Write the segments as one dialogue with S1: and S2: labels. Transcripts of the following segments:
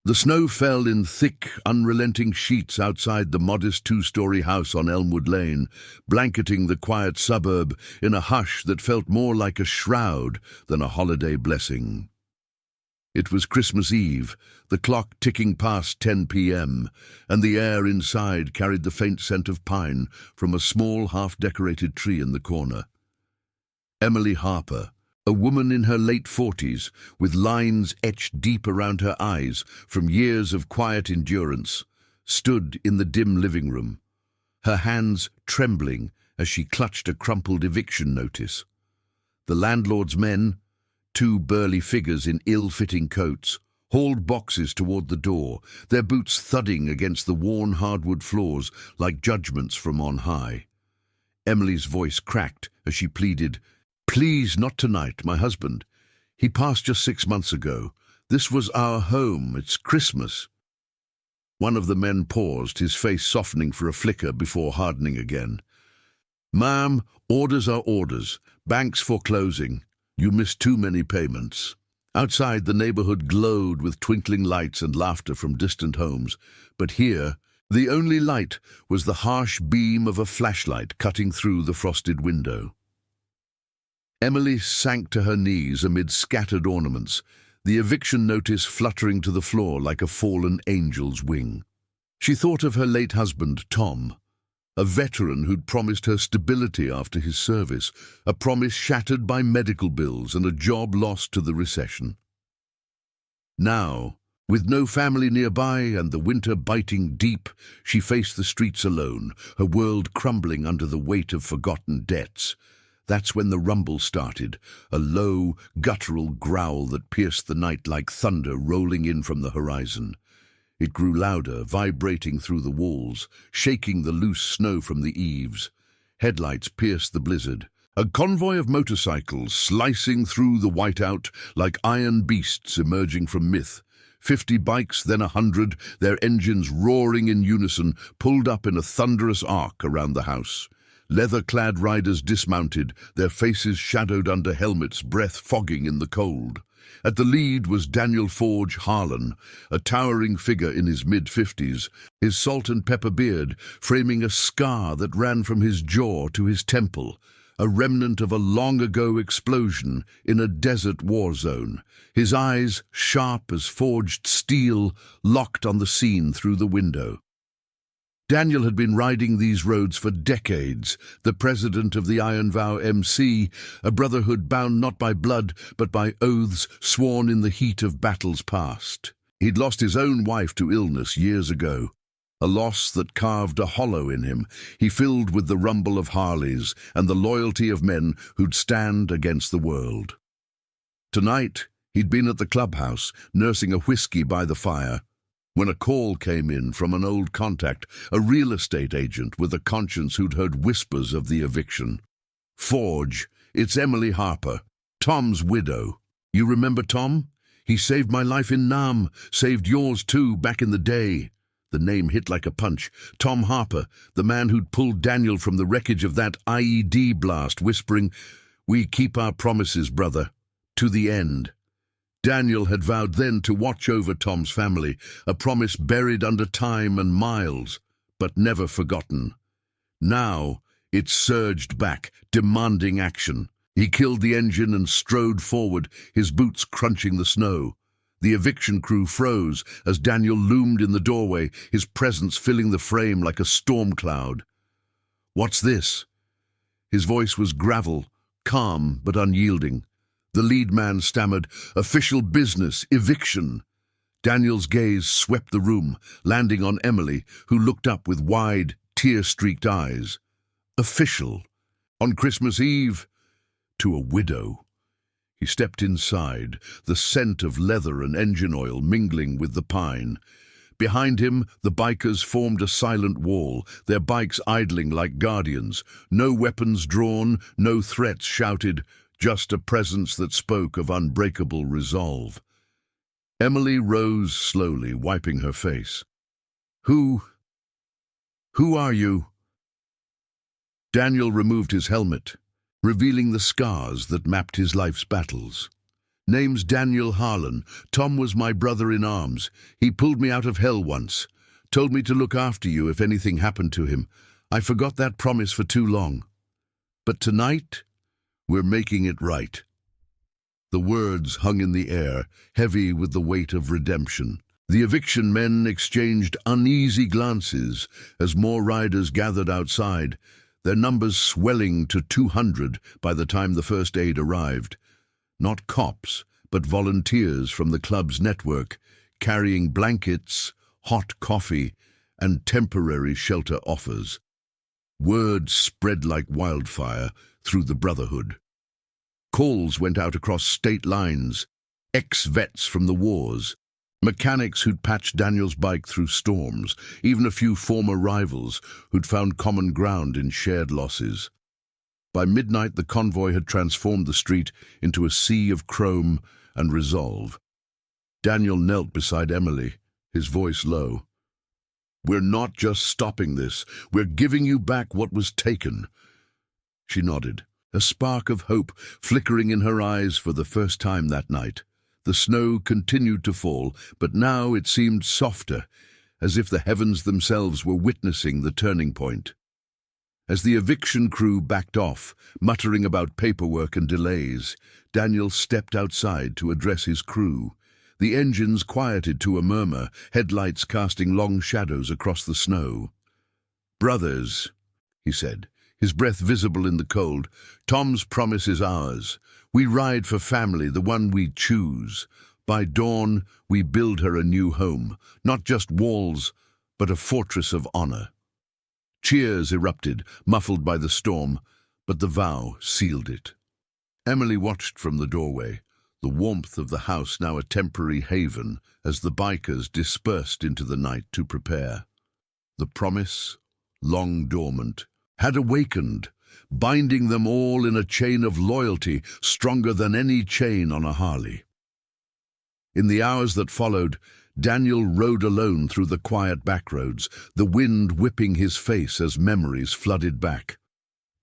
S1: The snow fell in thick, unrelenting sheets outside the modest two-story house on Elmwood Lane, blanketing the quiet suburb in a hush that felt more like a shroud than a holiday blessing. It was Christmas Eve, the clock ticking past 10 p.m., and the air inside carried the faint scent of pine from a small, half-decorated tree in the corner. Emily Harper, a woman in her late 40s, with lines etched deep around her eyes from years of quiet endurance, stood in the dim living room, her hands trembling as she clutched a crumpled eviction notice. The landlord's men, two burly figures in ill-fitting coats, hauled boxes toward the door, their boots thudding against the worn hardwood floors like judgments from on high. Emily's voice cracked as she pleaded, "Please, not tonight, my husband. He passed just 6 months ago. This was our home. It's Christmas." One of the men paused, his face softening for a flicker before hardening again. "Ma'am, orders are orders. Banks foreclosing. You missed too many payments." Outside, the neighborhood glowed with twinkling lights and laughter from distant homes, but here, the only light was the harsh beam of a flashlight cutting through the frosted window. Emily sank to her knees amid scattered ornaments, the eviction notice fluttering to the floor like a fallen angel's wing. She thought of her late husband, Tom, a veteran who'd promised her stability after his service, a promise shattered by medical bills and a job lost to the recession. Now, with no family nearby and the winter biting deep, she faced the streets alone, her world crumbling under the weight of forgotten debts. That's when the rumble started, a low, guttural growl that pierced the night like thunder rolling in from the horizon. It grew louder, vibrating through the walls, shaking the loose snow from the eaves. Headlights pierced the blizzard. A convoy of motorcycles slicing through the whiteout like iron beasts emerging from myth. 50 bikes, then 100, their engines roaring in unison, pulled up in a thunderous arc around the house. Leather-clad riders dismounted, their faces shadowed under helmets, breath fogging in the cold. At the lead was Daniel Forge Harlan, a towering figure in his mid-50s, his salt and pepper beard framing a scar that ran from his jaw to his temple, a remnant of a long-ago explosion in a desert war zone. His eyes, sharp as forged steel, locked on the scene through the window. Daniel had been riding these roads for decades, the president of the Iron Vow MC, a brotherhood bound not by blood, but by oaths sworn in the heat of battles past. He'd lost his own wife to illness years ago, a loss that carved a hollow in him, he filled with the rumble of Harleys and the loyalty of men who'd stand against the world. Tonight, he'd been at the clubhouse, nursing a whiskey by the fire, when a call came in from an old contact, a real estate agent with a conscience who'd heard whispers of the eviction. "Forge, it's Emily Harper, Tom's widow. You remember Tom? He saved my life in Nam, saved yours too back in the day." The name hit like a punch. Tom Harper, the man who'd pulled Daniel from the wreckage of that IED blast, whispering, "We keep our promises, brother, to the end." Daniel had vowed then to watch over Tom's family, a promise buried under time and miles, but never forgotten. Now it surged back, demanding action. He killed the engine and strode forward, his boots crunching the snow. The eviction crew froze as Daniel loomed in the doorway, his presence filling the frame like a storm cloud. "What's this?" His voice was gravel, calm but unyielding. The lead man stammered, "Official business, eviction." Daniel's gaze swept the room, landing on Emily, who looked up with wide, tear-streaked eyes. Official? On Christmas Eve? To a widow. He stepped inside, the scent of leather and engine oil mingling with the pine. Behind him, the bikers formed a silent wall, their bikes idling like guardians. No weapons drawn, no threats shouted, just a presence that spoke of unbreakable resolve. Emily rose slowly, wiping her face. Who are you?" Daniel removed his helmet, revealing the scars that mapped his life's battles. Name's Daniel Harlan. Tom was my brother in arms. He pulled me out of hell once. Told me to look after you if anything happened to him. I forgot that promise for too long. But tonight, we're making it right." The words hung in the air, heavy with the weight of redemption. The eviction men exchanged uneasy glances as more riders gathered outside, their numbers swelling to 200 by the time the first aid arrived. Not cops, but volunteers from the club's network, carrying blankets, hot coffee, and temporary shelter offers. Word spread like wildfire through the brotherhood. Calls went out across state lines, ex-vets from the wars, mechanics who'd patched Daniel's bike through storms, even a few former rivals who'd found common ground in shared losses. By midnight, the convoy had transformed the street into a sea of chrome and resolve. Daniel knelt beside Emily, his voice low. "We're not just stopping this. We're giving you back what was taken." She nodded, a spark of hope flickering in her eyes for the first time that night. The snow continued to fall, but now it seemed softer, as if the heavens themselves were witnessing the turning point. As the eviction crew backed off, muttering about paperwork and delays, Daniel stepped outside to address his crew. The engines quieted to a murmur, headlights casting long shadows across the snow. "Brothers," he said, his breath visible in the cold, "Tom's promise is ours. We ride for family, the one we choose. By dawn, we build her a new home, not just walls, but a fortress of honor." Cheers erupted, muffled by the storm, but the vow sealed it. Emily watched from the doorway, the warmth of the house now a temporary haven as the bikers dispersed into the night to prepare. The promise, long dormant, had awakened, binding them all in a chain of loyalty stronger than any chain on a Harley. In the hours that followed, Daniel rode alone through the quiet backroads, the wind whipping his face as memories flooded back.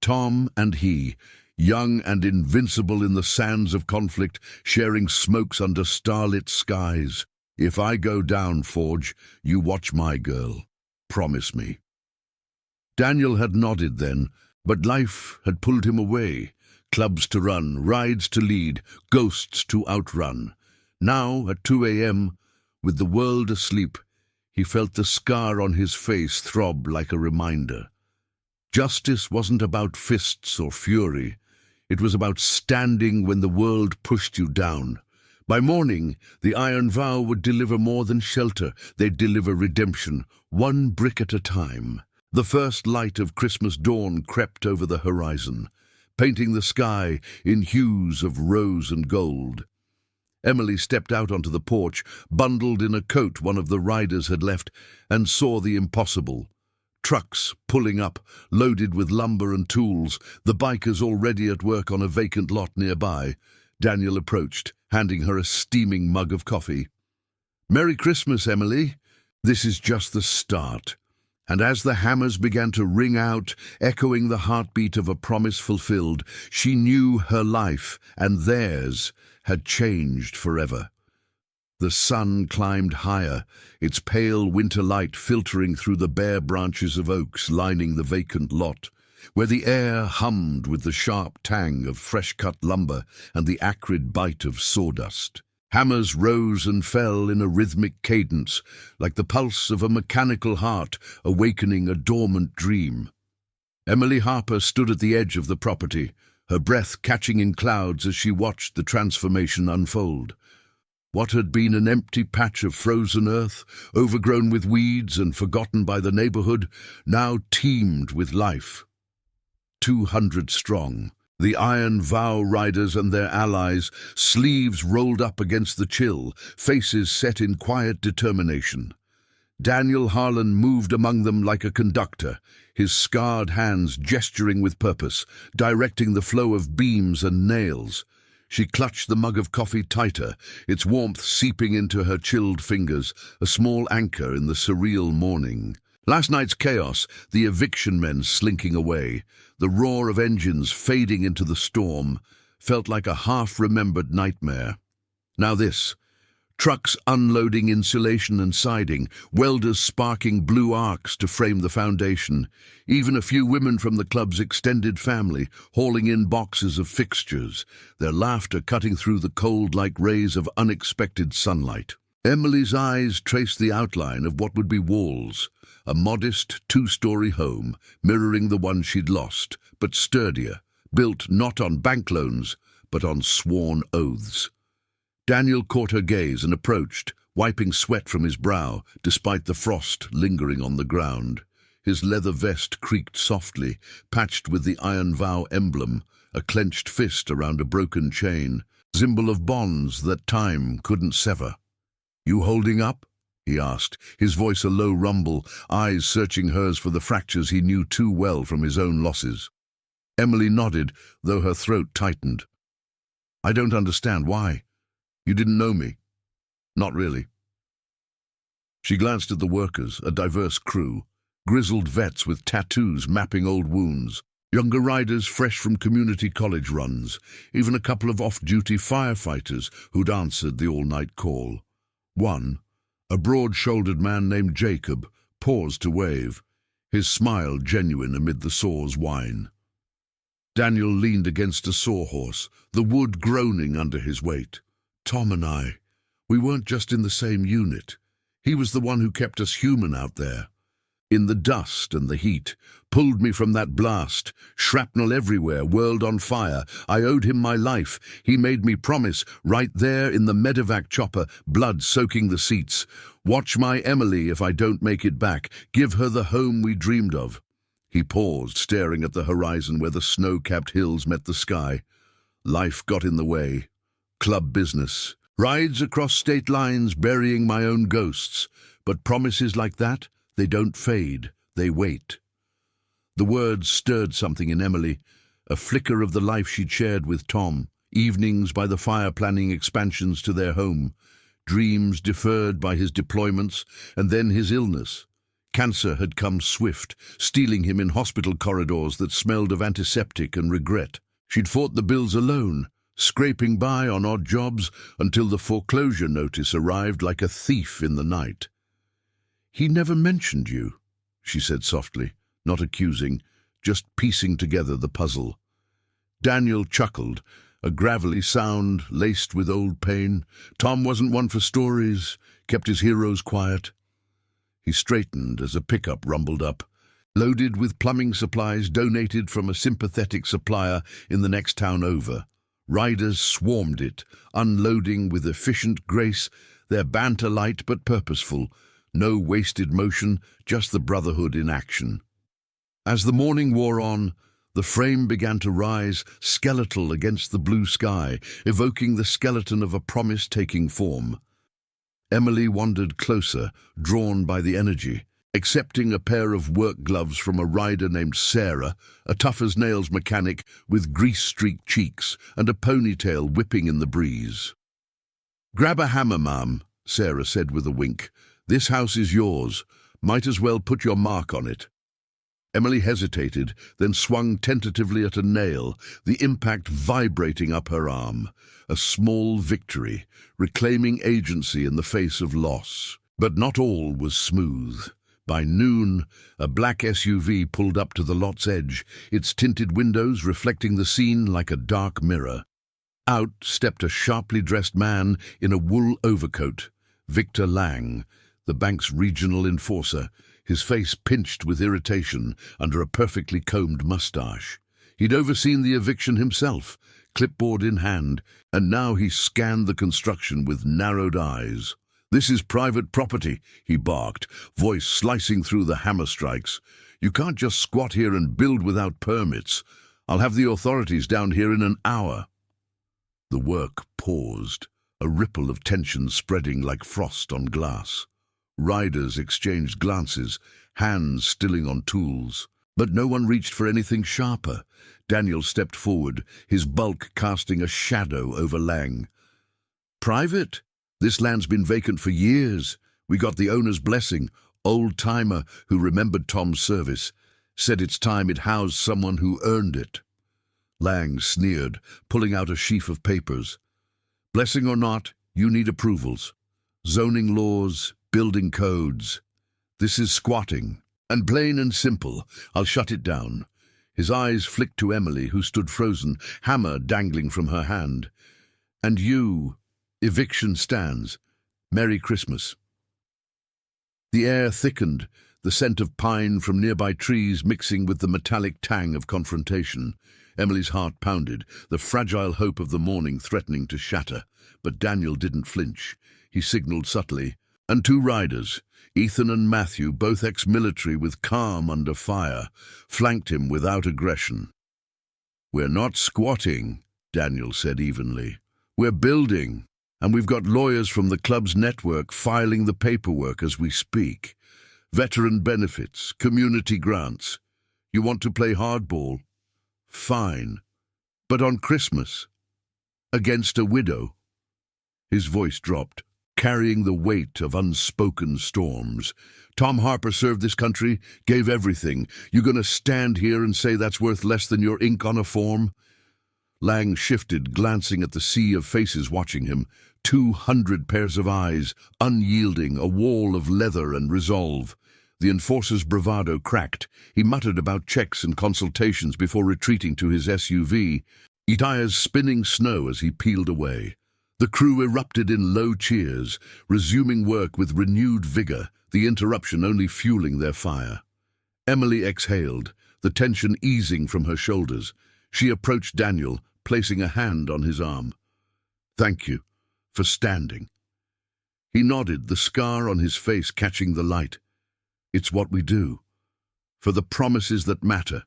S1: Tom and he, young and invincible in the sands of conflict, sharing smokes under starlit skies. "If I go down, Forge, you watch my girl. Promise me." Daniel had nodded then, but life had pulled him away. Clubs to run, rides to lead, ghosts to outrun. Now, at 2 a.m., with the world asleep, he felt the scar on his face throb like a reminder. Justice wasn't about fists or fury. It was about standing when the world pushed you down. By morning, the iron vow would deliver more than shelter. They'd deliver redemption, one brick at a time. The first light of Christmas dawn crept over the horizon, painting the sky in hues of rose and gold. Emily stepped out onto the porch, bundled in a coat one of the riders had left, and saw the impossible. Trucks pulling up, loaded with lumber and tools, the bikers already at work on a vacant lot nearby. Daniel approached, handing her a steaming mug of coffee. "Merry Christmas, Emily. This is just the start." And as the hammers began to ring out, echoing the heartbeat of a promise fulfilled, she knew her life and theirs had changed forever. The sun climbed higher, its pale winter light filtering through the bare branches of oaks lining the vacant lot, where the air hummed with the sharp tang of fresh-cut lumber and the acrid bite of sawdust. Hammers rose and fell in a rhythmic cadence, like the pulse of a mechanical heart awakening a dormant dream. Emily Harper stood at the edge of the property, her breath catching in clouds as she watched the transformation unfold. What had been an empty patch of frozen earth, overgrown with weeds and forgotten by the neighborhood, now teemed with life. 200 strong, the Iron Vow riders and their allies, sleeves rolled up against the chill, faces set in quiet determination. Daniel Harlan moved among them like a conductor, his scarred hands gesturing with purpose, directing the flow of beams and nails. She clutched the mug of coffee tighter, its warmth seeping into her chilled fingers, a small anchor in the surreal morning. Last night's chaos, the eviction men slinking away, the roar of engines fading into the storm, felt like a half-remembered nightmare. Now this. Trucks unloading insulation and siding, welders sparking blue arcs to frame the foundation, even a few women from the club's extended family hauling in boxes of fixtures, their laughter cutting through the cold like rays of unexpected sunlight. Emily's eyes traced the outline of what would be walls, a modest two-story home mirroring the one she'd lost, but sturdier, built not on bank loans, but on sworn oaths. Daniel caught her gaze and approached, wiping sweat from his brow, despite the frost lingering on the ground. His leather vest creaked softly, patched with the Iron Vow emblem, a clenched fist around a broken chain, symbol of bonds that time couldn't sever. "You holding up?" he asked, his voice a low rumble, eyes searching hers for the fractures he knew too well from his own losses. Emily nodded, though her throat tightened. "I don't understand why. You didn't know me?" "Not really." She glanced at the workers, a diverse crew, grizzled vets with tattoos mapping old wounds, younger riders fresh from community college runs, even a couple of off-duty firefighters who'd answered the all-night call. One, a broad-shouldered man named Jacob, paused to wave, his smile genuine amid the sore's whine. Daniel leaned against a sawhorse, the wood groaning under his weight. "Tom and I, we weren't just in the same unit. He was the one who kept us human out there. In the dust and the heat, pulled me from that blast, shrapnel everywhere, world on fire. I owed him my life. He made me promise, right there in the medevac chopper, blood soaking the seats. Watch my Emily if I don't make it back. Give her the home we dreamed of." He paused, staring at the horizon where the snow-capped hills met the sky. Life got in the way. Club business. Rides across state lines burying my own ghosts. But promises like that, they don't fade, they wait. The words stirred something in Emily, a flicker of the life she'd shared with Tom, evenings by the fire planning expansions to their home, dreams deferred by his deployments, and then his illness. Cancer had come swift, stealing him in hospital corridors that smelled of antiseptic and regret. She'd fought the bills alone, scraping by on odd jobs until the foreclosure notice arrived like a thief in the night. "He never mentioned you," she said softly, not accusing, just piecing together the puzzle. Daniel chuckled, a gravelly sound laced with old pain. Tom wasn't one for stories, kept his heroes quiet. He straightened as a pickup rumbled up, loaded with plumbing supplies donated from a sympathetic supplier in the next town over. Riders swarmed it, unloading with efficient grace, their banter light but purposeful, no wasted motion, just the brotherhood in action. As the morning wore on, the frame began to rise, skeletal against the blue sky, evoking the skeleton of a promise taking form. Emily wandered closer, drawn by the energy, accepting a pair of work gloves from a rider named Sarah, a tough-as-nails mechanic with grease-streaked cheeks and a ponytail whipping in the breeze. "Grab a hammer, ma'am," Sarah said with a wink. "This house is yours. Might as well put your mark on it." Emily hesitated, then swung tentatively at a nail, the impact vibrating up her arm. A small victory, reclaiming agency in the face of loss. But not all was smooth. By noon, a black SUV pulled up to the lot's edge, its tinted windows reflecting the scene like a dark mirror. Out stepped a sharply dressed man in a wool overcoat, Victor Lang, the bank's regional enforcer, his face pinched with irritation under a perfectly combed mustache. He'd overseen the eviction himself, clipboard in hand, and now he scanned the construction with narrowed eyes. "This is private property," he barked, voice slicing through the hammer strikes. "You can't just squat here and build without permits. I'll have the authorities down here in an hour." The work paused, a ripple of tension spreading like frost on glass. Riders exchanged glances, hands stilling on tools. But no one reached for anything sharper. Daniel stepped forward, his bulk casting a shadow over Lang. "Private? This land's been vacant for years. We got the owner's blessing, old-timer who remembered Tom's service, said it's time it housed someone who earned it." Lang sneered, pulling out a sheaf of papers. "Blessing or not, You need approvals. Zoning laws, building codes. This is squatting. And plain and simple, I'll shut it down. His eyes flicked to Emily, who stood frozen, hammer dangling from her hand. And you, eviction stands. Merry Christmas. The air thickened, the scent of pine from nearby trees mixing with the metallic tang of confrontation. Emily's heart pounded, the fragile hope of the morning threatening to shatter. But Daniel didn't flinch. He signaled subtly, and two riders, Ethan and Matthew, both ex-military with calm under fire, flanked him without aggression. "We're not squatting," Daniel said evenly. "We're building, and we've got lawyers from the club's network filing the paperwork as we speak. Veteran benefits, community grants. You want to play hardball? Fine. But on Christmas, against a widow." His voice dropped, carrying the weight of unspoken storms. "Tom Harper served this country, gave everything. You gonna stand here and say that's worth less than your ink on a form?" Lang shifted, glancing at the sea of faces watching him. 200 pairs of eyes, unyielding, a wall of leather and resolve. The enforcer's bravado cracked. He muttered about checks and consultations before retreating to his SUV, tires spinning snow as he peeled away. The crew erupted in low cheers, resuming work with renewed vigor, the interruption only fueling their fire. Emily exhaled, the tension easing from her shoulders. She approached Daniel, placing a hand on his arm. "Thank you for standing." He nodded, the scar on his face catching the light. "It's what we do, for the promises that matter."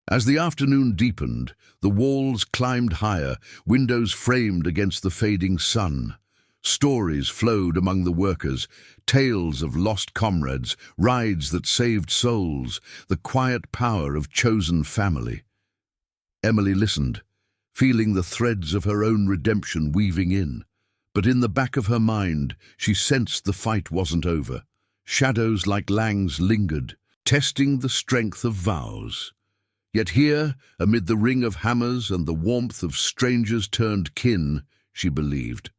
S1: As the afternoon deepened, the walls climbed higher, windows framed against the fading sun. Stories flowed among the workers, tales of lost comrades, rides that saved souls, the quiet power of chosen family. Emily listened, feeling the threads of her own redemption weaving in. But in the back of her mind, she sensed the fight wasn't over. Shadows like Lang's lingered, testing the strength of vows. Yet here, amid the ring of hammers and the warmth of strangers turned kin, she believed.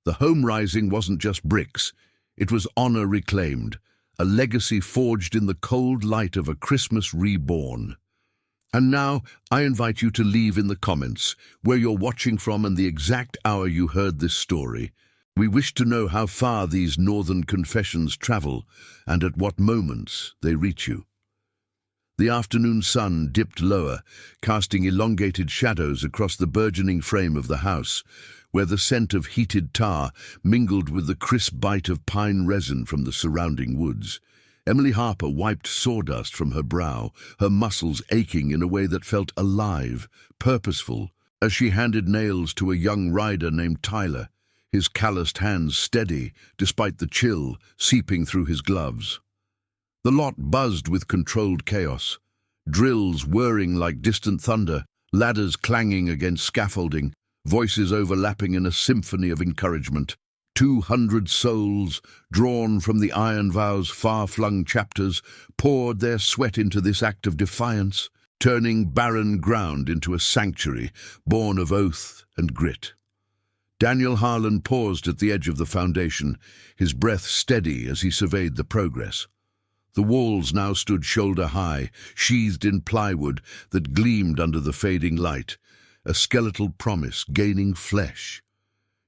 S1: The home rising wasn't just bricks, it was honor reclaimed, a legacy forged in the cold light of a Christmas reborn. And now, I invite you to leave in the comments where you're watching from and the exact hour you heard this story. We wish to know how far these northern confessions travel and at what moments they reach you. The afternoon sun dipped lower, casting elongated shadows across the burgeoning frame of the house, where the scent of heated tar mingled with the crisp bite of pine resin from the surrounding woods. Emily Harper wiped sawdust from her brow, her muscles aching in a way that felt alive, purposeful, as she handed nails to a young rider named Tyler, his calloused hands steady despite the chill seeping through his gloves. The lot buzzed with controlled chaos, drills whirring like distant thunder, ladders clanging against scaffolding, voices overlapping in a symphony of encouragement. 200 souls, drawn from the Iron Vow's far-flung chapters, poured their sweat into this act of defiance, turning barren ground into a sanctuary born of oath and grit. Daniel Harlan paused at the edge of the foundation, his breath steady as he surveyed the progress. The walls now stood shoulder-high, sheathed in plywood that gleamed under the fading light, a skeletal promise gaining flesh.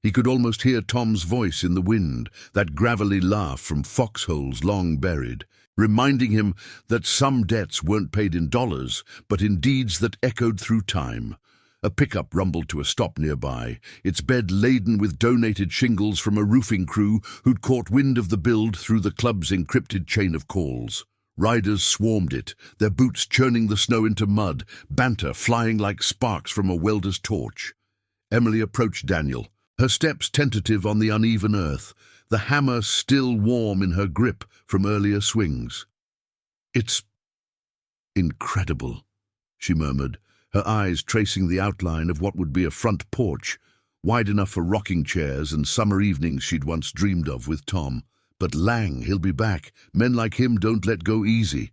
S1: He could almost hear Tom's voice in the wind, that gravelly laugh from foxholes long buried, reminding him that some debts weren't paid in dollars, but in deeds that echoed through time. A pickup rumbled to a stop nearby, its bed laden with donated shingles from a roofing crew who'd caught wind of the build through the club's encrypted chain of calls. Riders swarmed it, their boots churning the snow into mud, banter flying like sparks from a welder's torch. Emily approached Daniel, her steps tentative on the uneven earth, the hammer still warm in her grip from earlier swings. "It's incredible," she murmured, her eyes tracing the outline of what would be a front porch, wide enough for rocking chairs and summer evenings she'd once dreamed of with Tom. "But Lang, he'll be back. Men like him don't let go easy."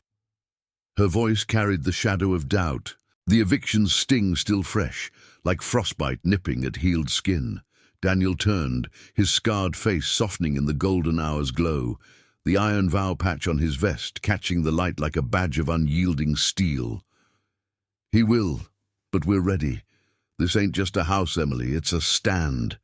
S1: Her voice carried the shadow of doubt, the eviction's sting still fresh, like frostbite nipping at healed skin. Daniel turned, his scarred face softening in the golden hour's glow, the iron vow patch on his vest catching the light like a badge of unyielding steel. "He will, but we're ready. This ain't just a house, Emily, it's a stand."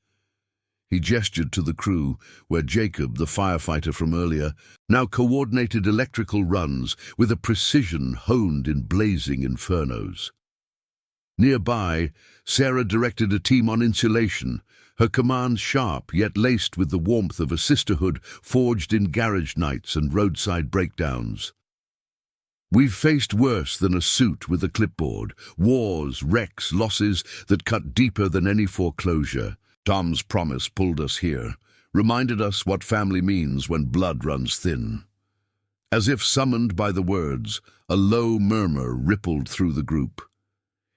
S1: He gestured to the crew, where Jacob, the firefighter from earlier, now coordinated electrical runs with a precision honed in blazing infernos. Nearby, Sarah directed a team on insulation, her commands sharp yet laced with the warmth of a sisterhood forged in garage nights and roadside breakdowns. "We've faced worse than a suit with a clipboard, wars, wrecks, losses that cut deeper than any foreclosure. Tom's promise pulled us here, reminded us what family means when blood runs thin." As if summoned by the words, a low murmur rippled through the group.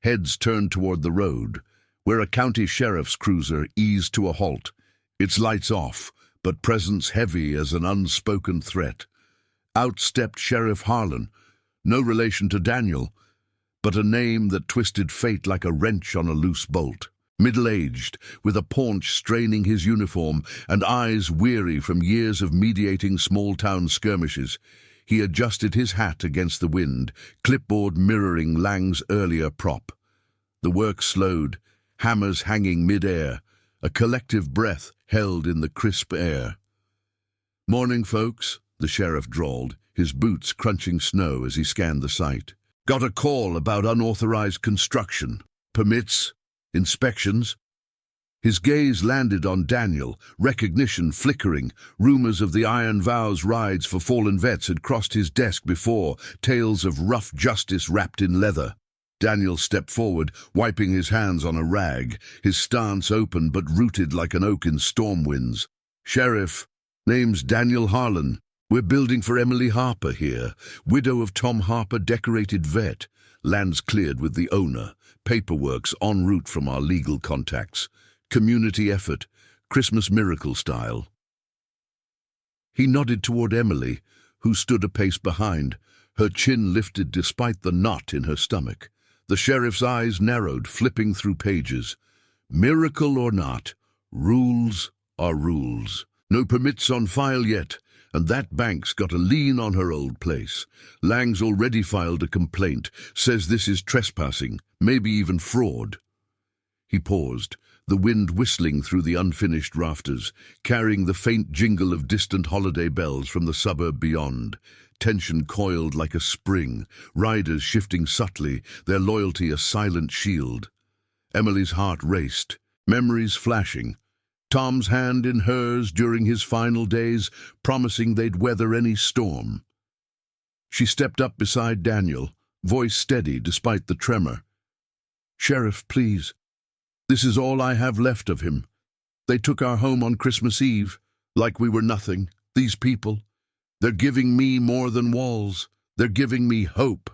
S1: Heads turned toward the road, where a county sheriff's cruiser eased to a halt, its lights off, but presence heavy as an unspoken threat. Out stepped Sheriff Harlan, no relation to Daniel, but a name that twisted fate like a wrench on a loose bolt. Middle-aged, with a paunch straining his uniform and eyes weary from years of mediating small-town skirmishes, he adjusted his hat against the wind, clipboard mirroring Lang's earlier prop. The work slowed, hammers hanging mid-air, a collective breath held in the crisp air. "Morning, folks," the sheriff drawled, his boots crunching snow as he scanned the site. "Got a call about unauthorized construction. Permits? Inspections?" His gaze landed on Daniel, recognition flickering. Rumors of the Iron Vows rides for fallen vets had crossed his desk before, tales of rough justice wrapped in leather. Daniel stepped forward, wiping his hands on a rag, his stance open but rooted like an oak in storm winds. "Sheriff, name's Daniel Harlan. We're building for Emily Harper here, widow of Tom Harper, decorated vet. Lands cleared with the owner. Paperwork's en route from our legal contacts. Community effort, Christmas miracle style." He nodded toward Emily, who stood a pace behind, her chin lifted despite the knot in her stomach. The sheriff's eyes narrowed, flipping through pages. Miracle or not, rules are rules. No permits on file yet, and that bank's got a lien on her old place. Lang's already filed a complaint, says this is trespassing, maybe even fraud. He paused, the wind whistling through the unfinished rafters, carrying the faint jingle of distant holiday bells from the suburb beyond. Tension coiled like a spring, riders shifting subtly, their loyalty a silent shield. Emily's heart raced, memories flashing. Tom's hand in hers during his final days, promising they'd weather any storm. She stepped up beside Daniel, voice steady despite the tremor. "Sheriff, please. This is all I have left of him. They took our home on Christmas Eve, like we were nothing. These people. They're giving me more than walls. They're giving me hope."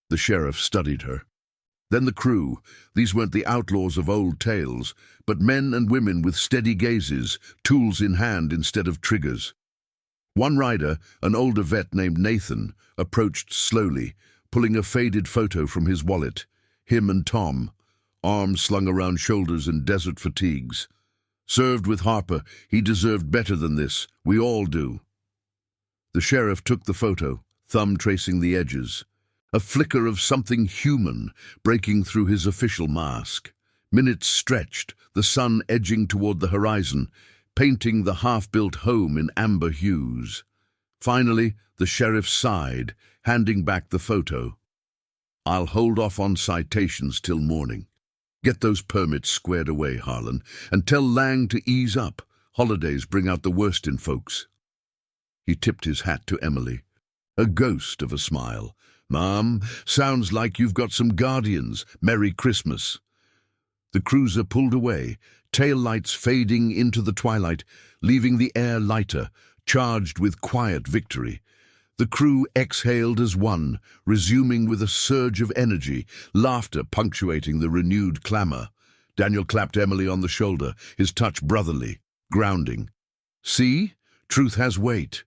S1: The sheriff studied her. Then the crew. These weren't the outlaws of old tales, but men and women with steady gazes, tools in hand instead of triggers. One rider, an older vet named Nathan, approached slowly, pulling a faded photo from his wallet. Him and Tom, arms slung around shoulders in desert fatigues. Served with Harper, he deserved better than this. We all do. The sheriff took the photo, thumb tracing the edges. A flicker of something human breaking through his official mask. Minutes stretched, the sun edging toward the horizon, painting the half-built home in amber hues. Finally, the sheriff sighed, handing back the photo. "I'll hold off on citations till morning. Get those permits squared away, Harlan, and tell Lang to ease up. Holidays bring out the worst in folks." He tipped his hat to Emily, a ghost of a smile. "Mom, sounds like you've got some guardians. Merry Christmas." The cruiser pulled away, tail lights fading into the twilight, leaving the air lighter, charged with quiet victory. The crew exhaled as one, resuming with a surge of energy, laughter punctuating the renewed clamor. Daniel clapped Emily on the shoulder, his touch brotherly, grounding. "See? Truth has weight,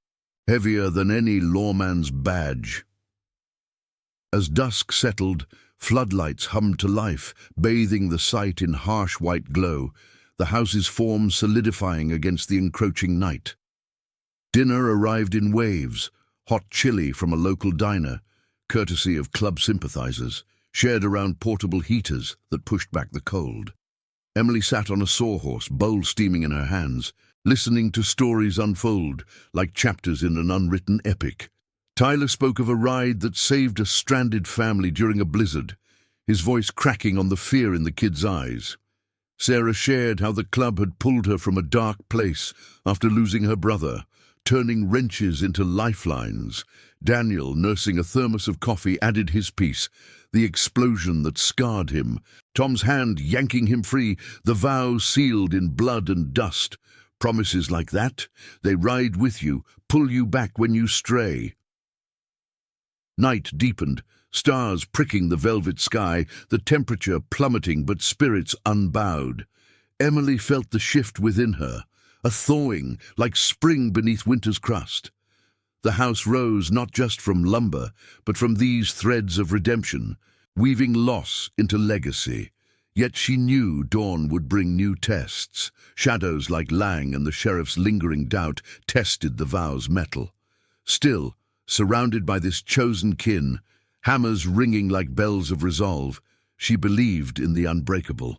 S1: heavier than any lawman's badge." As dusk settled, floodlights hummed to life, bathing the site in harsh white glow. the house's form solidifying against the encroaching night. Dinner arrived in waves, hot chili from a local diner, courtesy of club sympathizers, shared around portable heaters that pushed back the cold. Emily sat on a sawhorse, bowl steaming in her hands, listening to stories unfold like chapters in an unwritten epic. Tyler spoke of a ride that saved a stranded family during a blizzard, his voice cracking on the fear in the kids' eyes. Sarah shared how the club had pulled her from a dark place after losing her brother, turning wrenches into lifelines. Daniel, nursing a thermos of coffee, added his piece, the explosion that scarred him, Tom's hand yanking him free, the vow sealed in blood and dust. Promises like that, they ride with you, pull you back when you stray. Night deepened, stars pricking the velvet sky, the temperature plummeting but spirits unbowed. Emily felt the shift within her, a thawing like spring beneath winter's crust. The house rose not just from lumber, but from these threads of redemption, weaving loss into legacy. Yet she knew dawn would bring new tests. Shadows like Lang and the sheriff's lingering doubt tested the vow's mettle. Still, surrounded by this chosen kin, hammers ringing like bells of resolve, she believed in the unbreakable.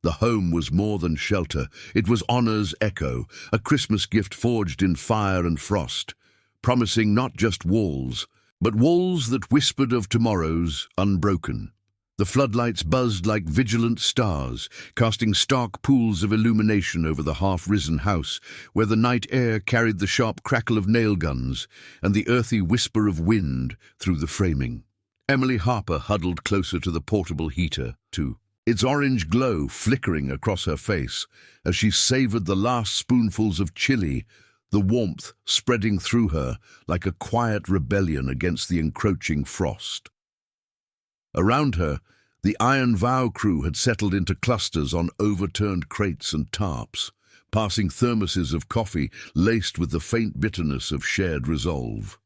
S1: The home was more than shelter. It was honor's echo, a Christmas gift forged in fire and frost, promising not just walls, but walls that whispered of tomorrows unbroken. The floodlights buzzed like vigilant stars, casting stark pools of illumination over the half-risen house, where the night air carried the sharp crackle of nail guns and the earthy whisper of wind through the framing. Emily Harper huddled closer to the portable heater, too, its orange glow flickering across her face as she savored the last spoonfuls of chili, the warmth spreading through her like a quiet rebellion against the encroaching frost. Around her, the Iron Vow crew had settled into clusters on overturned crates and tarps, passing thermoses of coffee laced with the faint bitterness of shared resolve.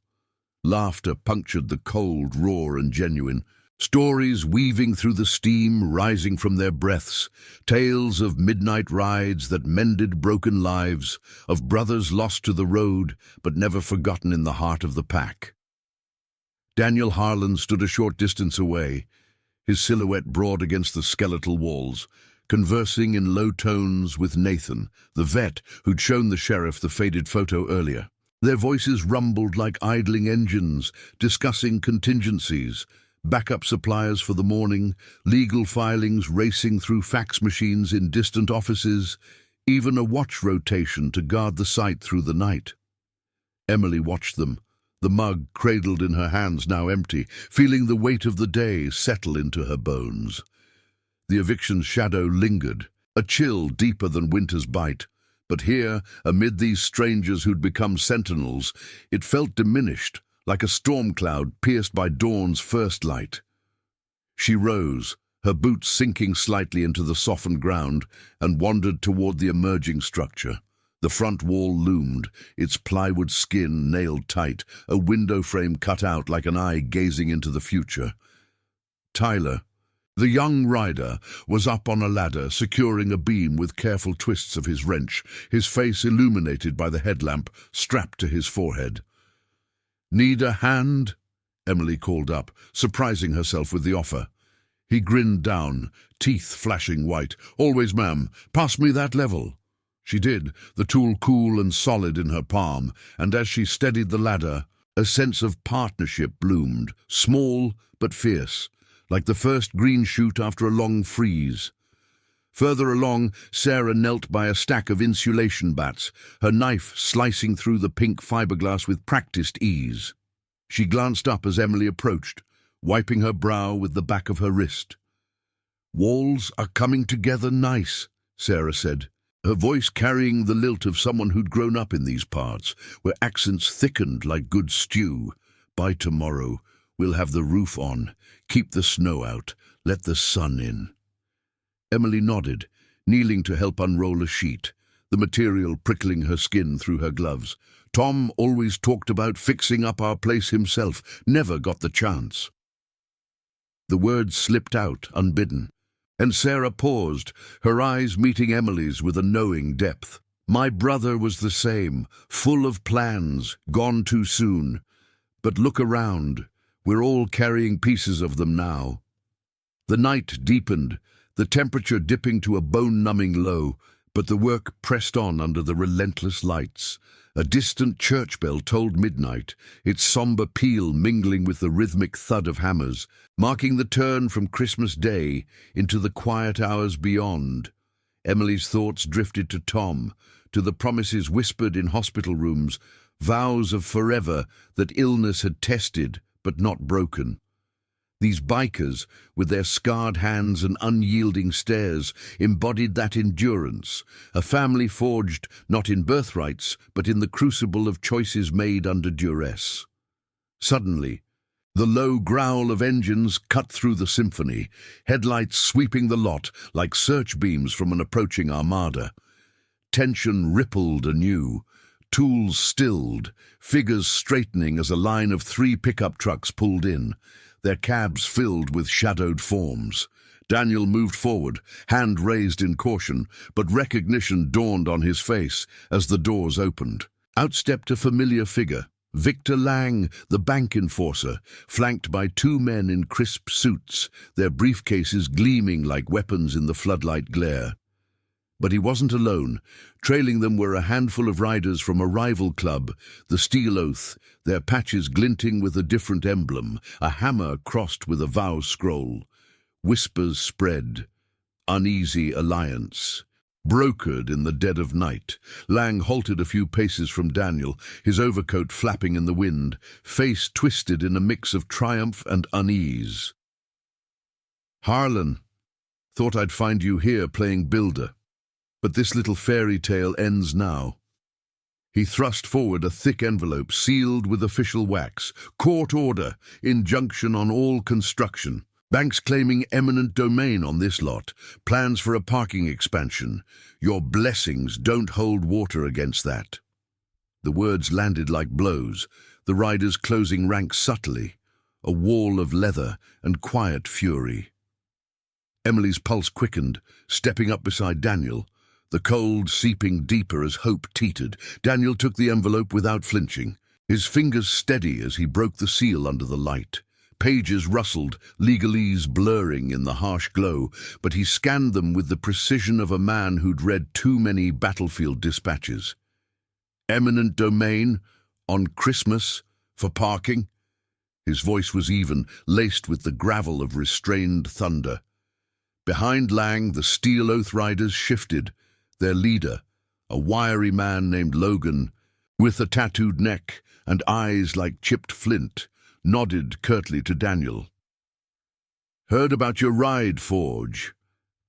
S1: Laughter punctured the cold, raw and genuine, stories weaving through the steam rising from their breaths, tales of midnight rides that mended broken lives, of brothers lost to the road but never forgotten in the heart of the pack. Daniel Harlan stood a short distance away, his silhouette broad against the skeletal walls, conversing in low tones with Nathan, the vet who'd shown the sheriff the faded photo earlier. Their voices rumbled like idling engines, discussing contingencies, backup suppliers for the morning, legal filings racing through fax machines in distant offices, even a watch rotation to guard the site through the night. Emily watched them, the mug cradled in her hands now empty, feeling the weight of the day settle into her bones. The eviction's shadow lingered, a chill deeper than winter's bite, but here, amid these strangers who'd become sentinels, it felt diminished, like a storm cloud pierced by dawn's first light. She rose, her boots sinking slightly into the softened ground, and wandered toward the emerging structure. The front wall loomed, its plywood skin nailed tight, a window frame cut out like an eye gazing into the future. Tyler, the young rider, was up on a ladder, securing a beam with careful twists of his wrench, his face illuminated by the headlamp strapped to his forehead. "Need a hand?" Emily called up, surprising herself with the offer. He grinned down, teeth flashing white. "Always, ma'am. Pass me that level." She did, the tool cool and solid in her palm, and as she steadied the ladder, a sense of partnership bloomed, small but fierce, like the first green shoot after a long freeze. Further along, Sarah knelt by a stack of insulation bats, her knife slicing through the pink fiberglass with practiced ease. She glanced up as Emily approached, wiping her brow with the back of her wrist. "Walls are coming together nice," Sarah said, her voice carrying the lilt of someone who'd grown up in these parts, where accents thickened like good stew. "By tomorrow, we'll have the roof on, keep the snow out, let the sun in." Emily nodded, kneeling to help unroll a sheet, the material prickling her skin through her gloves. "Tom always talked about fixing up our place himself, never got the chance." The words slipped out, unbidden, And Sarah paused, her eyes meeting Emily's with a knowing depth. My brother was the same, full of plans, gone too soon. But look around, we're all carrying pieces of them now. The night deepened, the temperature dipping to a bone-numbing low, but the work pressed on under the relentless lights. A distant church bell tolled midnight, its somber peal mingling with the rhythmic thud of hammers, marking the turn from Christmas Day into the quiet hours beyond. Emily's thoughts drifted to Tom, to the promises whispered in hospital rooms, vows of forever that illness had tested but not broken. These bikers, with their scarred hands and unyielding stares, embodied that endurance, a family forged not in birthrights, but in the crucible of choices made under duress. Suddenly, the low growl of engines cut through the symphony, headlights sweeping the lot like search beams from an approaching armada. Tension rippled anew, tools stilled, figures straightening as a line of 3 pickup trucks pulled in, their cabs filled with shadowed forms. Daniel moved forward, hand raised in caution, but recognition dawned on his face as the doors opened. Out stepped a familiar figure, Victor Lang, the bank enforcer, flanked by 2 men in crisp suits, their briefcases gleaming like weapons in the floodlight glare. But he wasn't alone. Trailing them were a handful of riders from a rival club, the Steel Oath, their patches glinting with a different emblem, a hammer crossed with a vow scroll. Whispers spread. Uneasy alliance. Brokered in the dead of night. Lang halted a few paces from Daniel, his overcoat flapping in the wind, face twisted in a mix of triumph and unease. Harlan, thought I'd find you here playing builder. But this little fairy tale ends now. He thrust forward a thick envelope sealed with official wax. Court order, injunction on all construction. Banks claiming eminent domain on this lot. Plans for a parking expansion. Your blessings don't hold water against that. The words landed like blows, the riders closing ranks subtly. A wall of leather and quiet fury. Emily's pulse quickened, stepping up beside Daniel, the cold seeping deeper as hope teetered. Daniel took the envelope without flinching, his fingers steady as he broke the seal under the light. Pages rustled, legalese blurring in the harsh glow, but he scanned them with the precision of a man who'd read too many battlefield dispatches. Eminent domain, on Christmas, for parking. His voice was even, laced with the gravel of restrained thunder. Behind Lang, the Steel Oath riders shifted. Their leader, a wiry man named Logan, with a tattooed neck and eyes like chipped flint, nodded curtly to Daniel. Heard about your ride, Forge.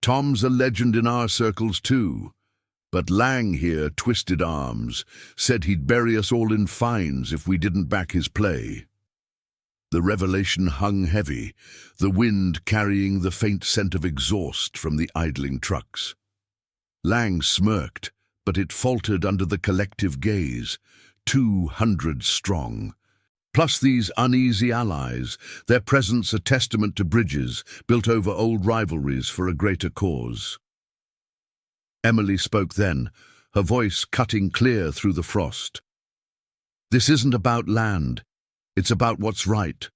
S1: Tom's a legend in our circles too. But Lang here twisted arms, said he'd bury us all in fines if we didn't back his play. The revelation hung heavy, the wind carrying the faint scent of exhaust from the idling trucks. Lang smirked, but it faltered under the collective gaze, 200 strong. Plus these uneasy allies, their presence a testament to bridges built over old rivalries for a greater cause. Emily spoke then, her voice cutting clear through the frost. This isn't about land, it's about what's right.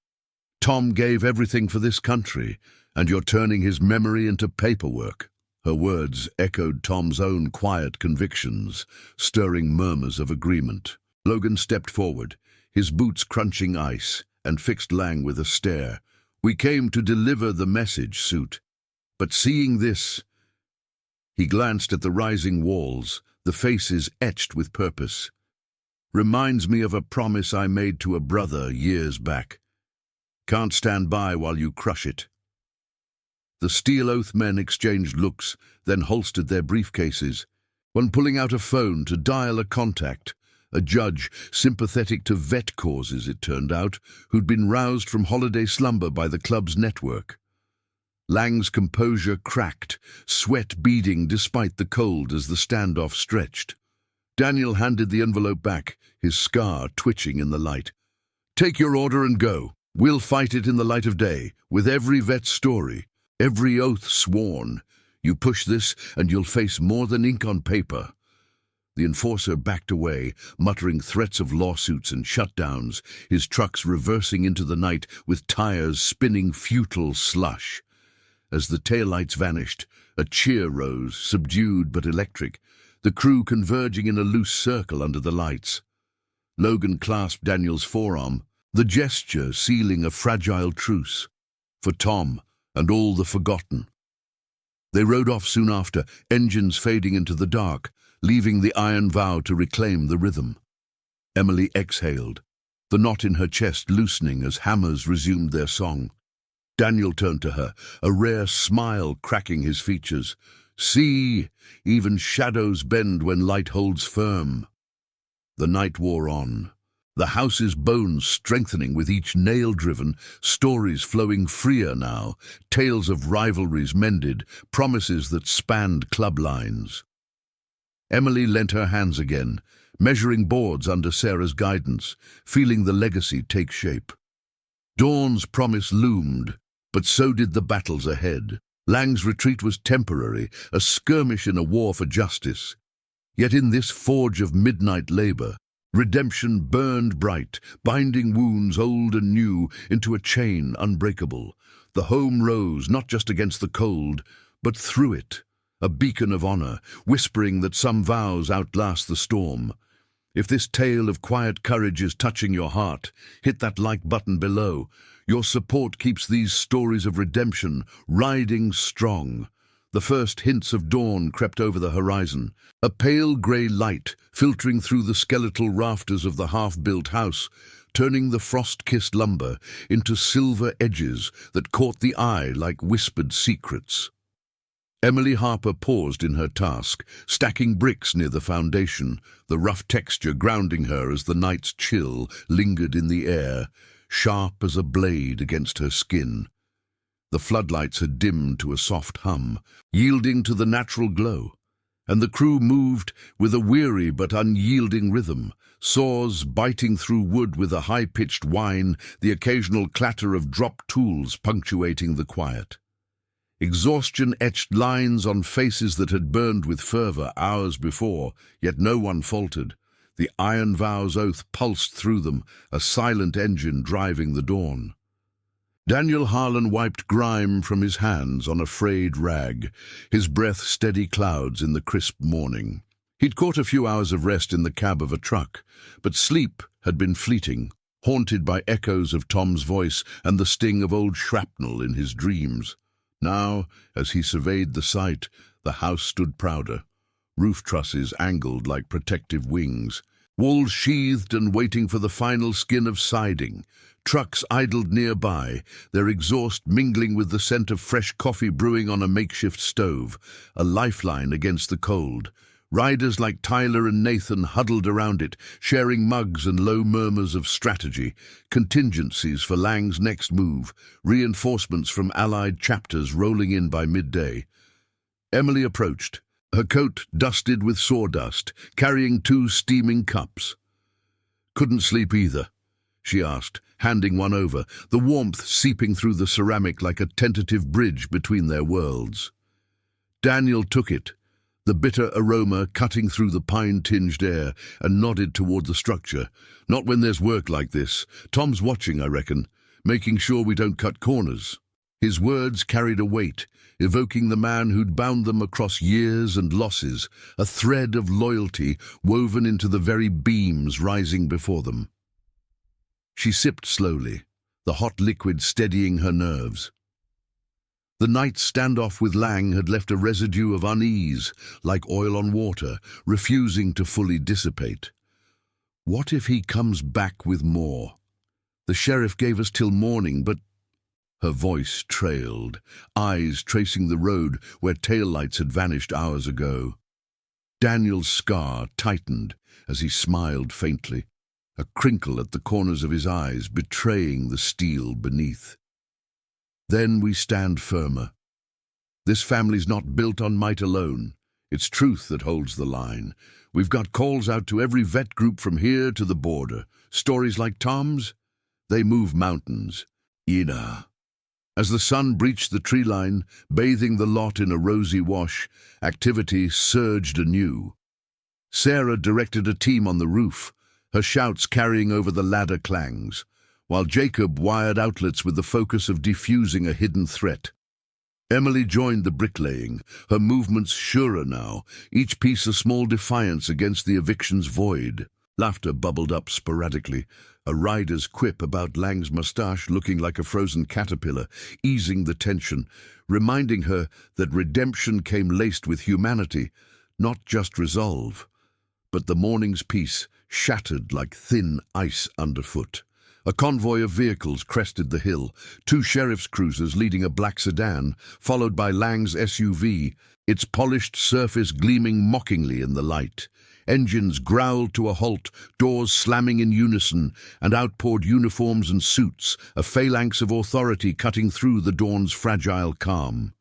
S1: Tom gave everything for this country, and you're turning his memory into paperwork. Her words echoed Tom's own quiet convictions, stirring murmurs of agreement. Logan stepped forward, his boots crunching ice, and fixed Lang with a stare. We came to deliver the message, Suit. But seeing this, he glanced at the rising walls, the faces etched with purpose. Reminds me of a promise I made to a brother years back. Can't stand by while you crush it. The Steel Oath men exchanged looks, then holstered their briefcases, one pulling out a phone to dial a contact, a judge sympathetic to vet causes, it turned out, who'd been roused from holiday slumber by the club's network. Lang's composure cracked, sweat beading despite the cold as the standoff stretched. Daniel handed the envelope back, his scar twitching in the light. Take your order and go. We'll fight it in the light of day, with every vet's story. every oath sworn. You push this and you'll face more than ink on paper. The enforcer backed away, muttering threats of lawsuits and shutdowns, his trucks reversing into the night with tires spinning futile slush. As the taillights vanished, a cheer rose, subdued but electric, the crew converging in a loose circle under the lights. Logan clasped Daniel's forearm, the gesture sealing a fragile truce. For Tom and all the forgotten. They rode off soon after, engines fading into the dark, leaving the iron vow to reclaim the rhythm. Emily exhaled, the knot in her chest loosening as hammers resumed their song. Daniel turned to her, a rare smile cracking his features. See, even shadows bend when light holds firm. The night wore on. The house's bones strengthening with each nail driven, stories flowing freer now, tales of rivalries mended, promises that spanned club lines. Emily lent her hands again, measuring boards under Sarah's guidance, feeling the legacy take shape. Dawn's promise loomed, but so did the battles ahead. Lang's retreat was temporary, a skirmish in a war for justice. Yet in this forge of midnight labor, redemption burned bright, binding wounds old and new into a chain unbreakable. The home rose not just against the cold, but through it, a beacon of honor, whispering that some vows outlast the storm. If this tale of quiet courage is touching your heart, hit that like button below. Your support keeps these stories of redemption riding strong. The first hints of dawn crept over the horizon, a pale grey light filtering through the skeletal rafters of the half-built house, turning the frost-kissed lumber into silver edges that caught the eye like whispered secrets. Emily Harper paused in her task, stacking bricks near the foundation, the rough texture grounding her as the night's chill lingered in the air, sharp as a blade against her skin. The floodlights had dimmed to a soft hum, yielding to the natural glow, and the crew moved with a weary but unyielding rhythm, saws biting through wood with a high-pitched whine, the occasional clatter of dropped tools punctuating the quiet. Exhaustion etched lines on faces that had burned with fervor hours before, yet no one faltered. The iron vow's oath pulsed through them, a silent engine driving the dawn. Daniel Harlan wiped grime from his hands on a frayed rag, his breath steady clouds in the crisp morning. He'd caught a few hours of rest in the cab of a truck, but sleep had been fleeting, haunted by echoes of Tom's voice and the sting of old shrapnel in his dreams. Now, as he surveyed the site, the house stood prouder, roof trusses angled like protective wings, walls sheathed and waiting for the final skin of siding. Trucks idled nearby, their exhaust mingling with the scent of fresh coffee brewing on a makeshift stove, a lifeline against the cold. Riders like Tyler and Nathan huddled around it, sharing mugs and low murmurs of strategy, contingencies for Lang's next move, reinforcements from allied chapters rolling in by midday. Emily approached, her coat dusted with sawdust, carrying 2 steaming cups. "Couldn't sleep either?" she asked, handing one over, the warmth seeping through the ceramic like a tentative bridge between their worlds. Daniel took it, the bitter aroma cutting through the pine-tinged air, and nodded toward the structure. "Not when there's work like this. Tom's watching, I reckon, making sure we don't cut corners." His words carried a weight, evoking the man who'd bound them across years and losses, a thread of loyalty woven into the very beams rising before them. She sipped slowly, the hot liquid steadying her nerves. The night's standoff with Lang had left a residue of unease, like oil on water, refusing to fully dissipate. What if he comes back with more? The sheriff gave us till morning, but... Her voice trailed, eyes tracing the road where taillights had vanished hours ago. Daniel's scar tightened as he smiled faintly, a crinkle at the corners of his eyes betraying the steel beneath. "Then we stand firmer. This family's not built on might alone. It's truth that holds the line. We've got calls out to every vet group from here to the border. Stories like Tom's, they move mountains. Ina." As the sun breached the tree line, bathing the lot in a rosy wash, activity surged anew. Sarah directed a team on the roof, her shouts carrying over the ladder clangs, while Jacob wired outlets with the focus of defusing a hidden threat. Emily joined the bricklaying, her movements surer now, each piece a small defiance against the eviction's void. Laughter bubbled up sporadically, a rider's quip about Lang's moustache looking like a frozen caterpillar, easing the tension, reminding her that redemption came laced with humanity, not just resolve. But the morning's peace shattered like thin ice underfoot. A convoy of vehicles crested the hill, two sheriff's cruisers leading a black sedan, followed by Lang's SUV, its polished surface gleaming mockingly in the light. Engines growled to a halt, doors slamming in unison, and outpoured uniforms and suits, a phalanx of authority cutting through the dawn's fragile calm.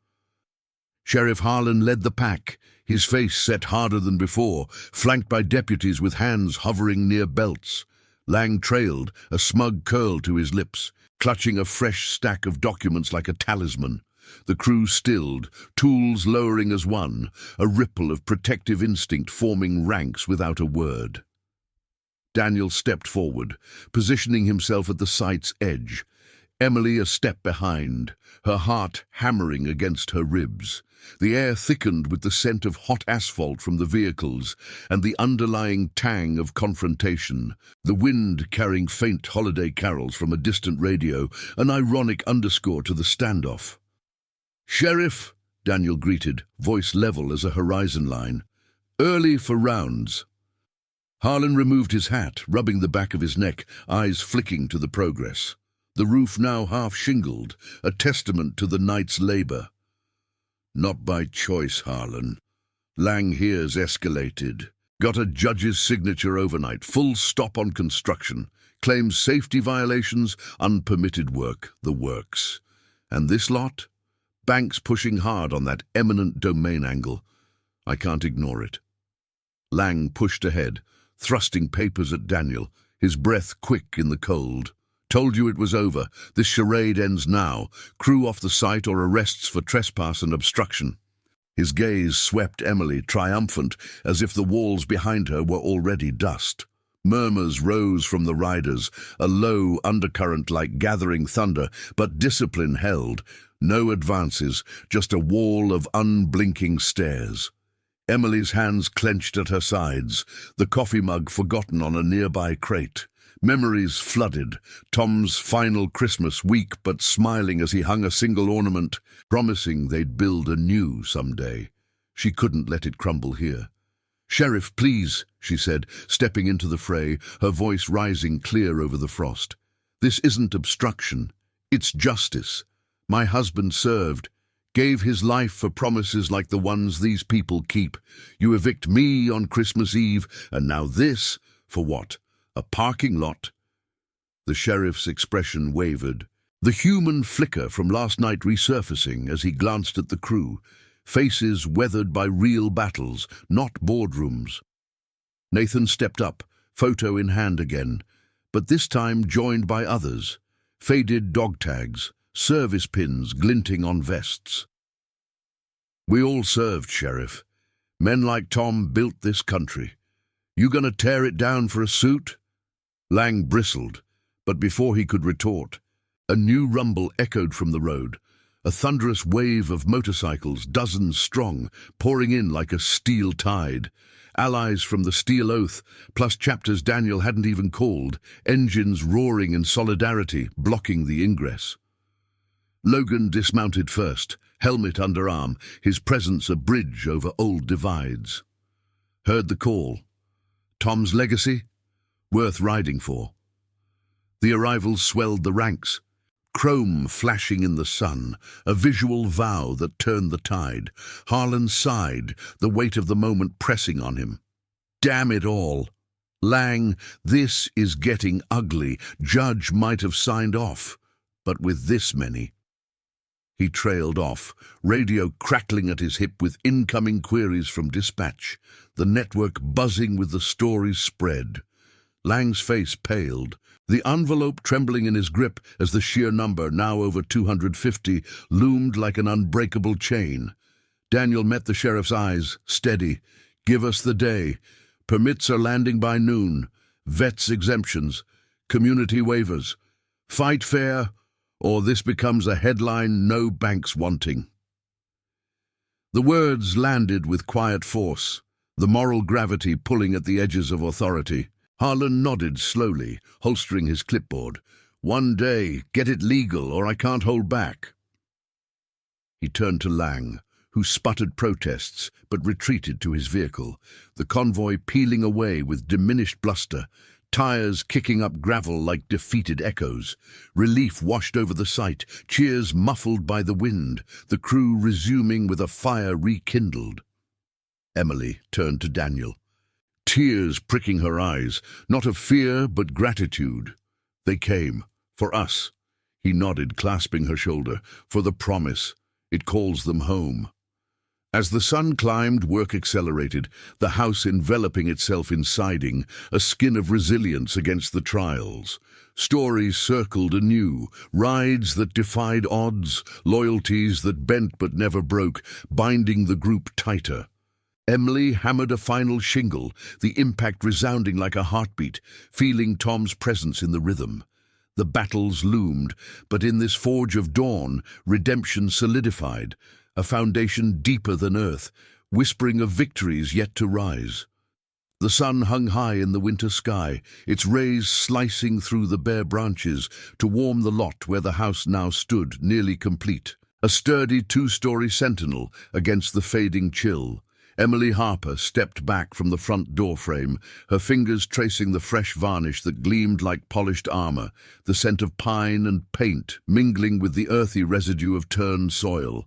S1: Sheriff Harlan led the pack, his face set harder than before, flanked by deputies with hands hovering near belts. Lang trailed, a smug curl to his lips, clutching a fresh stack of documents like a talisman. The crew stilled, tools lowering as one, a ripple of protective instinct forming ranks without a word. Daniel stepped forward, positioning himself at the site's edge. Emily a step behind, her heart hammering against her ribs. The air thickened with the scent of hot asphalt from the vehicles and the underlying tang of confrontation, the wind carrying faint holiday carols from a distant radio, an ironic underscore to the standoff. "Sheriff," Daniel greeted, voice level as a horizon line. "Early for rounds." Harlan removed his hat, rubbing the back of his neck, eyes flicking to the progress. The roof now half-shingled, a testament to the night's labor. "Not by choice, Harlan. Lang here's escalated. Got a judge's signature overnight, full stop on construction. Claims safety violations, unpermitted work, the works. And this lot? Bank's pushing hard on that eminent domain angle. I can't ignore it." Lang pushed ahead, thrusting papers at Daniel, his breath quick in the cold. "Told you it was over. This charade ends now. Crew off the site or arrests for trespass and obstruction." His gaze swept Emily, triumphant, as if the walls behind her were already dust. Murmurs rose from the riders, a low undercurrent like gathering thunder, but discipline held. No advances, just a wall of unblinking stares. Emily's hands clenched at her sides, the coffee mug forgotten on a nearby crate. Memories flooded, Tom's final Christmas, weak but smiling as he hung a single ornament, promising they'd build anew someday. She couldn't let it crumble here. "Sheriff, please," she said, stepping into the fray, her voice rising clear over the frost. "This isn't obstruction. It's justice. My husband served, gave his life for promises like the ones these people keep. You evict me on Christmas Eve, and now this, for what? A parking lot?" The sheriff's expression wavered, the human flicker from last night resurfacing as he glanced at the crew, faces weathered by real battles, not boardrooms. Nathan stepped up, photo in hand again, but this time joined by others, faded dog tags, service pins glinting on vests. "We all served, Sheriff. Men like Tom built this country. You gonna tear it down for a suit?" Lang bristled, but before he could retort, a new rumble echoed from the road, a thunderous wave of motorcycles, dozens strong, pouring in like a steel tide. Allies from the Steel Oath, plus chapters Daniel hadn't even called, engines roaring in solidarity, blocking the ingress. Logan dismounted first, helmet under arm, his presence a bridge over old divides. Heard the call. Tom's legacy? Worth riding for. The arrivals swelled the ranks, chrome flashing in the sun, a visual vow that turned the tide. Harlan sighed, the weight of the moment pressing on him. Damn it all! Lang, this is getting ugly. Judge might have signed off, but with this many. He trailed off, radio crackling at his hip with incoming queries from dispatch, the network buzzing with the story's spread. Lang's face paled, the envelope trembling in his grip as the sheer number, now over 250, loomed like an unbreakable chain. Daniel met the sheriff's eyes, steady. Give us the day. Permits are landing by noon. Vets exemptions. Community waivers. Fight fair, or this becomes a headline no banks wanting. The words landed with quiet force, the moral gravity pulling at the edges of authority. Harlan nodded slowly, holstering his clipboard. One day, get it legal, or I can't hold back. He turned to Lang, who sputtered protests but retreated to his vehicle, the convoy peeling away with diminished bluster, tires kicking up gravel like defeated echoes. Relief washed over the sight, cheers muffled by the wind, the crew resuming with a fire rekindled. Emily turned to Daniel, tears pricking her eyes, not of fear but gratitude. They came, for us. He nodded, clasping her shoulder, for the promise. It calls them home. As the sun climbed, work accelerated, the house enveloping itself in siding, a skin of resilience against the trials. Stories circled anew, rides that defied odds, loyalties that bent but never broke, binding the group tighter. Emily hammered a final shingle, the impact resounding like a heartbeat, feeling Tom's presence in the rhythm. The battles loomed, but in this forge of dawn, redemption solidified, a foundation deeper than earth, whispering of victories yet to rise. The sun hung high in the winter sky, its rays slicing through the bare branches to warm the lot where the house now stood, nearly complete. A sturdy two-story sentinel against the fading chill. Emily Harper stepped back from the front door frame, her fingers tracing the fresh varnish that gleamed like polished armor, the scent of pine and paint mingling with the earthy residue of turned soil.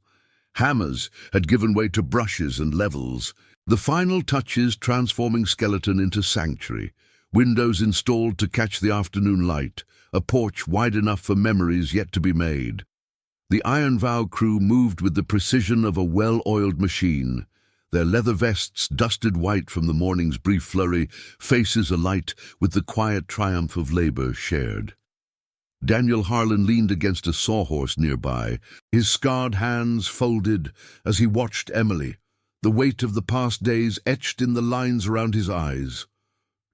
S1: Hammers had given way to brushes and levels, the final touches transforming skeleton into sanctuary, windows installed to catch the afternoon light, a porch wide enough for memories yet to be made. The Iron Vow crew moved with the precision of a well-oiled machine, their leather vests dusted white from the morning's brief flurry, faces alight with the quiet triumph of labor shared. Daniel Harlan leaned against a sawhorse nearby, his scarred hands folded as he watched Emily, the weight of the past days etched in the lines around his eyes.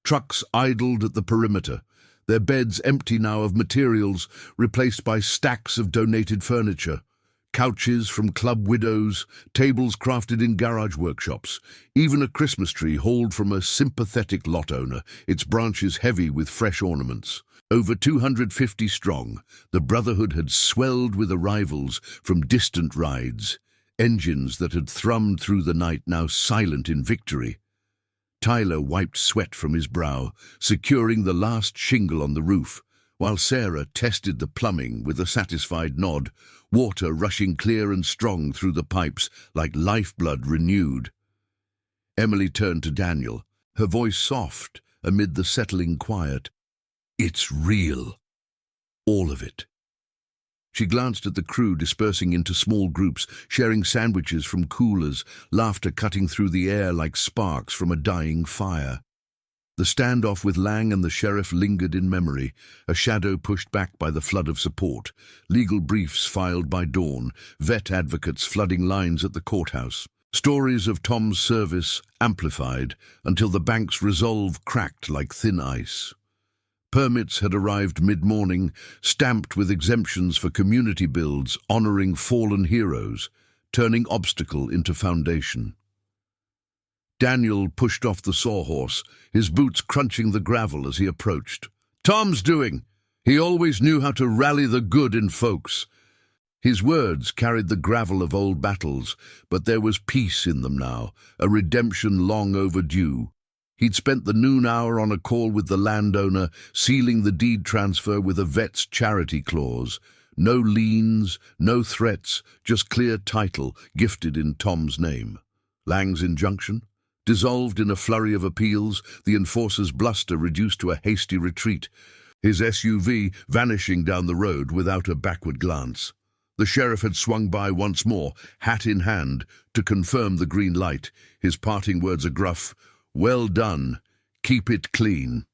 S1: Trucks idled at the perimeter, their beds empty now of materials replaced by stacks of donated furniture. Couches from club widows, tables crafted in garage workshops, even a Christmas tree hauled from a sympathetic lot owner, its branches heavy with fresh ornaments. Over 250 strong, the Brotherhood had swelled with arrivals from distant rides, engines that had thrummed through the night now silent in victory. Tyler wiped sweat from his brow, securing the last shingle on the roof, while Sarah tested the plumbing with a satisfied nod, water rushing clear and strong through the pipes like lifeblood renewed. Emily turned to Daniel, her voice soft amid the settling quiet. It's real. All of it. She glanced at the crew dispersing into small groups, sharing sandwiches from coolers, laughter cutting through the air like sparks from a dying fire. The standoff with Lang and the sheriff lingered in memory, a shadow pushed back by the flood of support, legal briefs filed by dawn, vet advocates flooding lines at the courthouse. Stories of Tom's service amplified until the bank's resolve cracked like thin ice. Permits had arrived mid-morning, stamped with exemptions for community builds honoring fallen heroes, turning obstacle into foundation. Daniel pushed off the sawhorse, his boots crunching the gravel as he approached. Tom's doing. He always knew how to rally the good in folks. His words carried the gravel of old battles, but there was peace in them now, a redemption long overdue. He'd spent the noon hour on a call with the landowner, sealing the deed transfer with a vet's charity clause. No liens, no threats, just clear title, gifted in Tom's name. Lang's injunction? Dissolved in a flurry of appeals, the enforcer's bluster reduced to a hasty retreat, his SUV vanishing down the road without a backward glance. The sheriff had swung by once more, hat in hand, to confirm the green light, his parting words a gruff, "Well done. Keep it clean."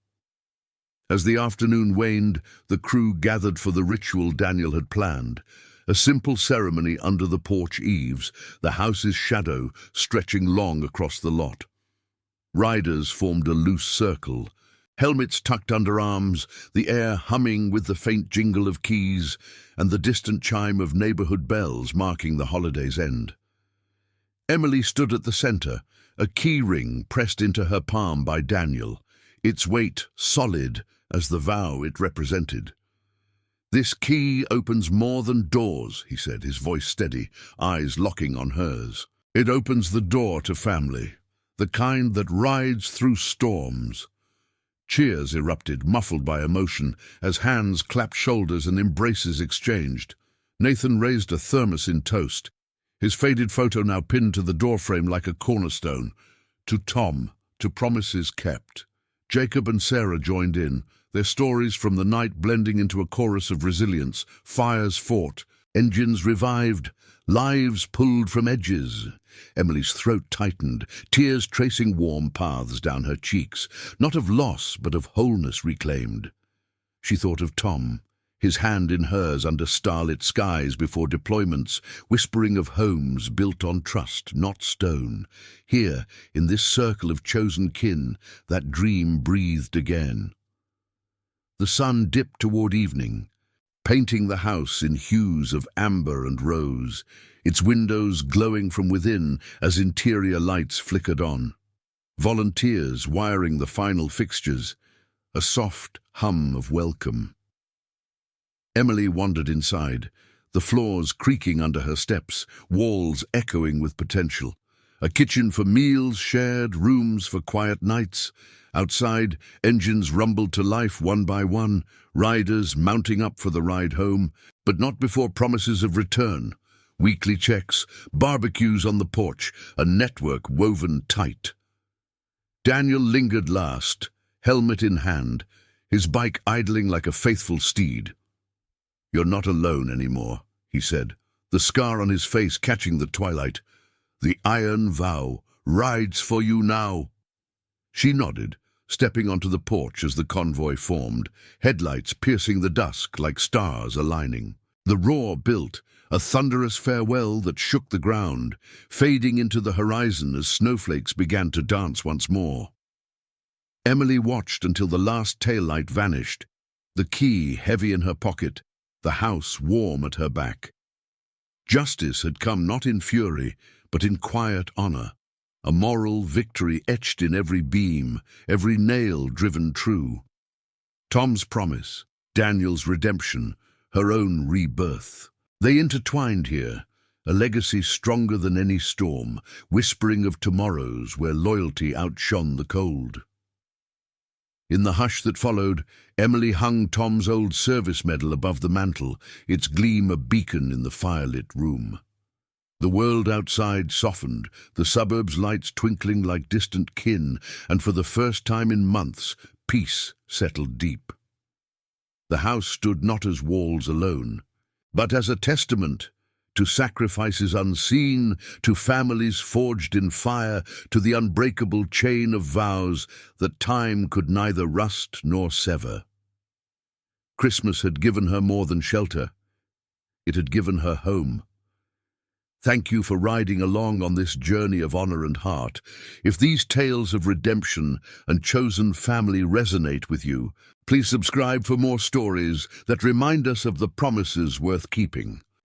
S1: As the afternoon waned, the crew gathered for the ritual Daniel had planned. A simple ceremony under the porch eaves, the house's shadow stretching long across the lot. Riders formed a loose circle, helmets tucked under arms, the air humming with the faint jingle of keys and the distant chime of neighborhood bells marking the holiday's end. Emily stood at the center, a key ring pressed into her palm by Daniel, its weight solid as the vow it represented. "This key opens more than doors," he said, his voice steady, eyes locking on hers. "It opens the door to family, the kind that rides through storms." Cheers erupted, muffled by emotion, as hands clapped shoulders and embraces exchanged. Nathan raised a thermos in toast, his faded photo now pinned to the doorframe like a cornerstone. "To Tom, to promises kept." Jacob and Sarah joined in, their stories from the night blending into a chorus of resilience. Fires fought, engines revived, lives pulled from edges. Emily's throat tightened, tears tracing warm paths down her cheeks, not of loss but of wholeness reclaimed. She thought of Tom, his hand in hers under starlit skies before deployments, whispering of homes built on trust, not stone. Here, in this circle of chosen kin, that dream breathed again. The sun dipped toward evening, painting the house in hues of amber and rose, its windows glowing from within as interior lights flickered on. Volunteers wiring the final fixtures, a soft hum of welcome. Emily wandered inside, the floors creaking under her steps, walls echoing with potential. A kitchen for meals shared, rooms for quiet nights. Outside, engines rumbled to life one by one, riders mounting up for the ride home, but not before promises of return. Weekly checks, barbecues on the porch, a network woven tight. Daniel lingered last, helmet in hand, his bike idling like a faithful steed. "You're not alone anymore," he said, the scar on his face catching the twilight. "The iron vow rides for you now." She nodded, stepping onto the porch as the convoy formed, headlights piercing the dusk like stars aligning. The roar built, a thunderous farewell that shook the ground, fading into the horizon as snowflakes began to dance once more. Emily watched until the last taillight vanished, the key heavy in her pocket, the house warm at her back. Justice had come not in fury, but in quiet honor, a moral victory etched in every beam, every nail driven true. Tom's promise, Daniel's redemption, her own rebirth. They intertwined here, a legacy stronger than any storm, whispering of tomorrows where loyalty outshone the cold. In the hush that followed, Emily hung Tom's old service medal above the mantel, its gleam a beacon in the firelit room. The world outside softened, the suburbs' lights twinkling like distant kin, and for the first time in months, peace settled deep. The house stood not as walls alone, but as a testament to sacrifices unseen, to families forged in fire, to the unbreakable chain of vows that time could neither rust nor sever. Christmas had given her more than shelter. It had given her home. Thank you for riding along on this journey of honor and heart. If these tales of redemption and chosen family resonate with you, please subscribe for more stories that remind us of the promises worth keeping.